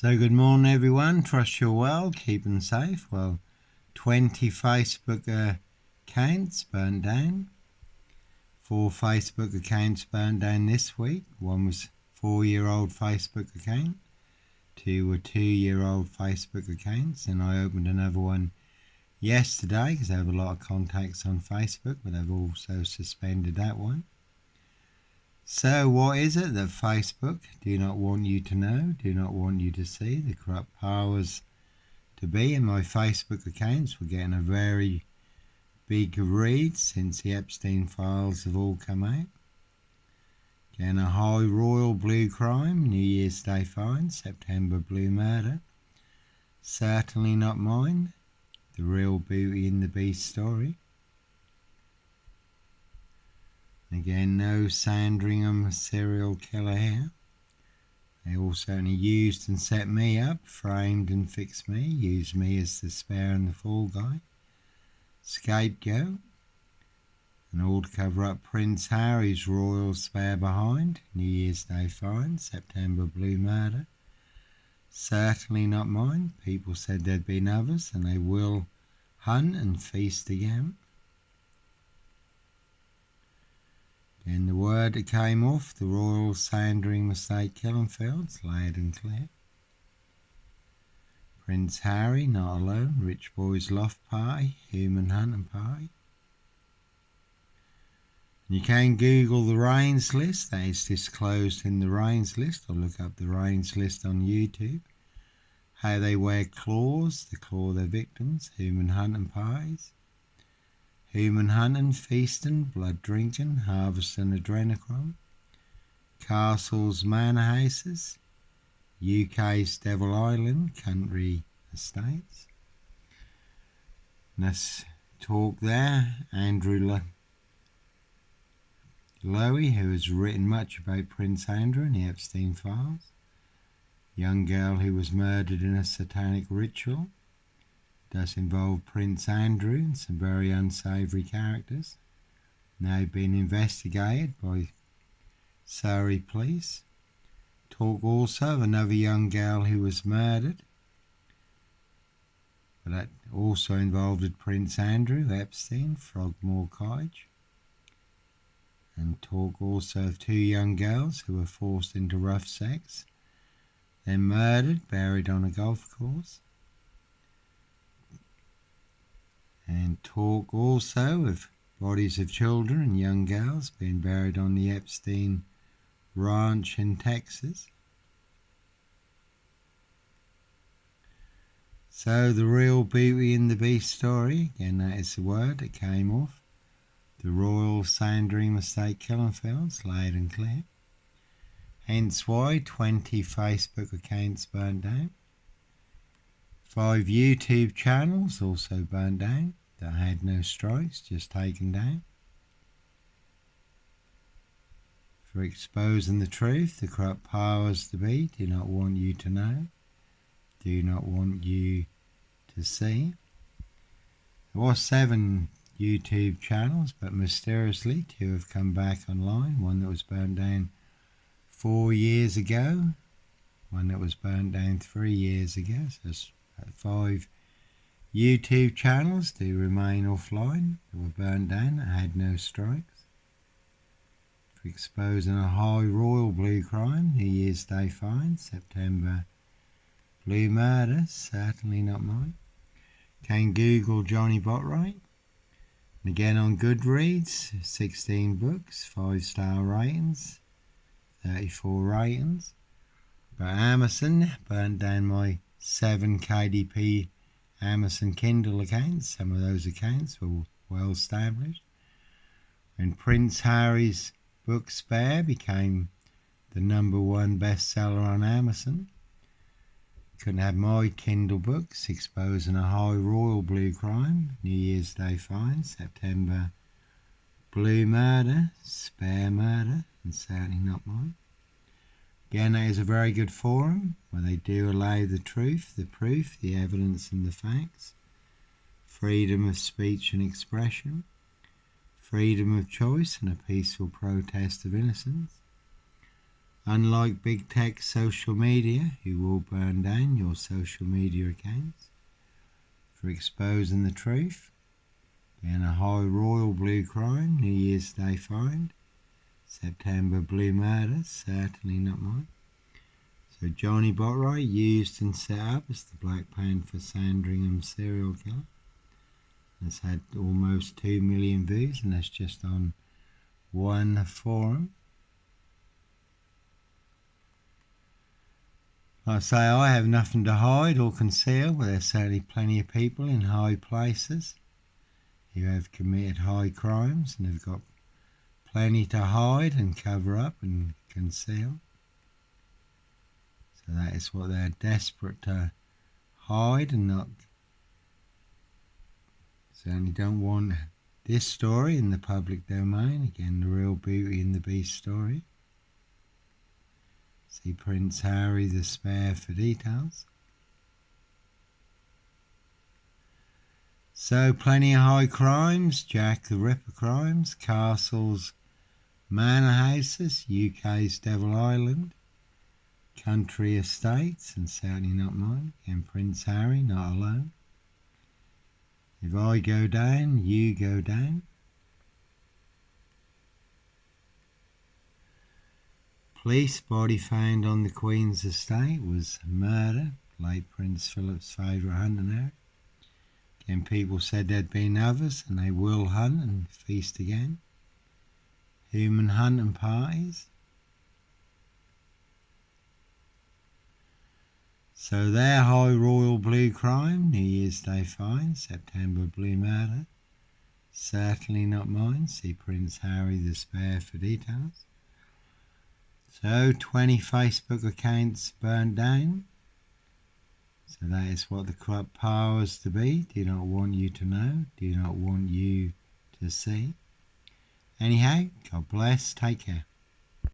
So good morning everyone, trust you're well, keeping safe. Well, 20 Facebook accounts burned down. 4 Facebook accounts burned down this week. One was 4-year-old Facebook account. 2 were 2-year-old Facebook accounts, and I opened another one yesterday because I have a lot of contacts on Facebook, but I've also suspended that one. So what is it that Facebook do not want you to know, do not want you to see? The corrupt powers to be in my Facebook accounts were getting a very big read since the Epstein files have all come out. Getting a high royal blue crime, New Year's Day fine, September blue murder. Certainly not mine. The real Beauty and the Beast story. Again, no Sandringham serial killer here. They all certainly used and set me up, framed and fixed me, used me as the spare and the fall guy, scapegoat, and all to cover up Prince Harry's royal spare behind, New Year's Day fine, September blue murder. Certainly not mine. People said there'd been others, and they will hunt and feast again. Then the word that came off the Royal Sandringham Estate killing fields, loud and clear. Prince Harry not alone, rich boys loft party, human hunting party. And you can Google the Rains list, that is disclosed in the Rains list, or look up the Rains list on YouTube. How they wear claws to claw their victims, human hunting parties. Human hunting, feasting, blood drinking, harvesting adrenochrome, castles, manor houses, UK's Devil Island, country estates. Let's talk there. Andrew Lowy, who has written much about Prince Andrew and the Epstein files. Young girl who was murdered in a satanic ritual. Does involve Prince Andrew and some very unsavoury characters, now being investigated by Surrey police. Talk also of another young girl who was murdered, but that also involved Prince Andrew, Epstein, Frogmore Cottage. And talk also of 2 young girls who were forced into rough sex, then murdered, buried on a golf course. And talk also of bodies of children and young girls being buried on the Epstein ranch in Texas. So the real Beauty and the Beast story, again that is the word that came off the Royal Sandringham Estate killing fields, loud and clear. Hence why 20 Facebook accounts burned down. 5 YouTube channels also burned down that had no strikes, just taken down. For exposing the truth, the corrupt powers to be do not want you to know, do not want you to see. There were 7 YouTube channels, but mysteriously 2 have come back online. One that was burned down 4 years ago, one that was burned down 3 years ago, so 5 YouTube channels do remain offline that were burned down that had no strikes. For exposing a high royal blue crime, New Year's Day fine, September blue murder, certainly not mine. Can Google Johnny Botwright. And again on Goodreads, 16 books, 5-star ratings, 34 ratings. But Amazon burned down my 7 KDP Amazon Kindle accounts. Some of those accounts were well established. When Prince Harry's book Spare became the #1 bestseller on Amazon, couldn't have my Kindle books exposing a high royal blue crime, New Year's Day fine, September blue murder, Spare murder, and certainly not mine. Again, that is a very good forum where they do allow the truth, the proof, the evidence and the facts, freedom of speech and expression, freedom of choice and a peaceful protest of innocence, Unlike big tech social media, who will burn down your social media accounts for exposing the truth, being a high royal blue crime, New Year's Day find, September blue murder, certainly not mine. So Johnny Botwright, used and set up as the Black Panther Sandringham serial killer. It's had almost 2 million views, and that's just on one forum. Like I say, I have nothing to hide or conceal, but there's certainly plenty of people in high places who have committed high crimes and have got plenty to hide and cover up and conceal. So that is what they're desperate to hide and not. Certainly don't want this story in the public domain. Again, the real Beauty and the Beast story. See Prince Harry the Spare for details. So plenty of high crimes, Jack the Ripper crimes, castles, manor houses, UK's Devil Island, country estates, and certainly not mine. And Prince Harry, not alone. If I go down, you go down. Police body found on the Queen's estate was murder, late Prince Philip's favourite hunting area. Again, people said there'd been others, and they will hunt and feast again. Human hunting parties. So their high royal blue crime, New Year's Day find, September blue murder. Certainly not mine. See Prince Harry the Spare for details. So 20 Facebook accounts burnt down. So that is what the corrupt powers to be do not want you to know, do not want you to see. Anyhow, God bless, take care.